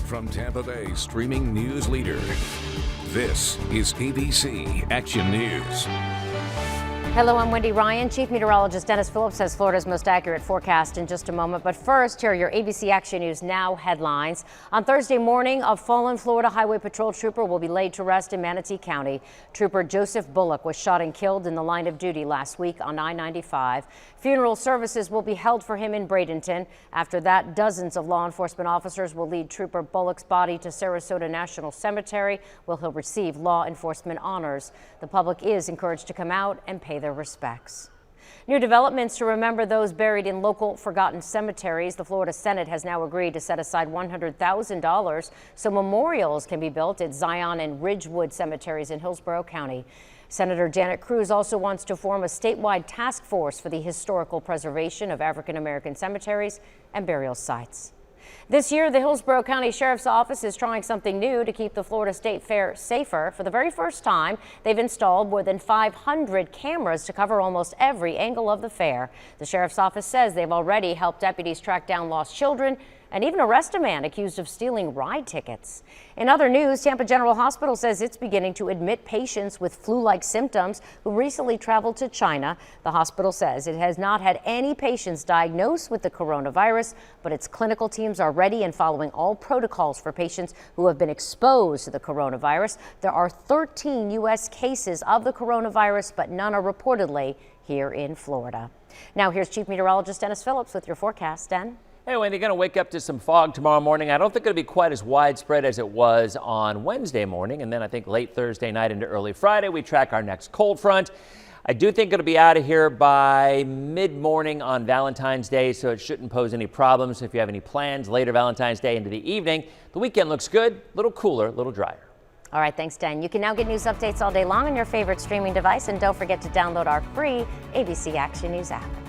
From Tampa Bay streaming news leader, this is ABC Action News. Hello, I'm Wendy Ryan. Chief Meteorologist Dennis Phillips has Florida's most accurate forecast in just a moment. But first, here are your ABC Action News Now headlines. On Thursday morning, a fallen Florida Highway Patrol trooper will be laid to rest in Manatee County. Trooper Joseph Bullock was shot and killed in the line of duty last week on I-95. Funeral services will be held for him in Bradenton. After that, dozens of law enforcement officers will lead Trooper Bullock's body to Sarasota National Cemetery, where he'll receive law enforcement honors. The public is encouraged to come out and pay their respects. New developments to remember those buried in local forgotten cemeteries. The Florida Senate has now agreed to set aside $100,000 so memorials can be built at Zion and Ridgewood cemeteries in Hillsborough County. Senator Janet Cruz also wants to form a statewide task force for the historical preservation of African American cemeteries and burial sites. This year, the Hillsborough County Sheriff's Office is trying something new to keep the Florida State Fair safer. For the very first time, they've installed more than 500 cameras to cover almost every angle of the fair. The Sheriff's Office says they've already helped deputies track down lost children and even arrest a man accused of stealing ride tickets. In other news, Tampa General Hospital says it's beginning to admit patients with flu-like symptoms who recently traveled to China. The hospital says it has not had any patients diagnosed with the coronavirus, but its clinical teams are ready and following all protocols for patients who have been exposed to the coronavirus. There are 13 U.S. cases of the coronavirus, but none are reportedly here in Florida. Now here's Chief Meteorologist Dennis Phillips with your forecast. Den? Hey, Wendy, going to wake up to some fog tomorrow morning. I don't think it'll be quite as widespread as it was on Wednesday morning. And then I think late Thursday night into early Friday, we track our next cold front. I do think it'll be out of here by mid-morning on Valentine's Day, so it shouldn't pose any problems if you have any plans later Valentine's Day into the evening. The weekend looks good, a little cooler, a little drier. All right, thanks, Den. You can now get news updates all day long on your favorite streaming device. And don't forget to download our free ABC Action News app.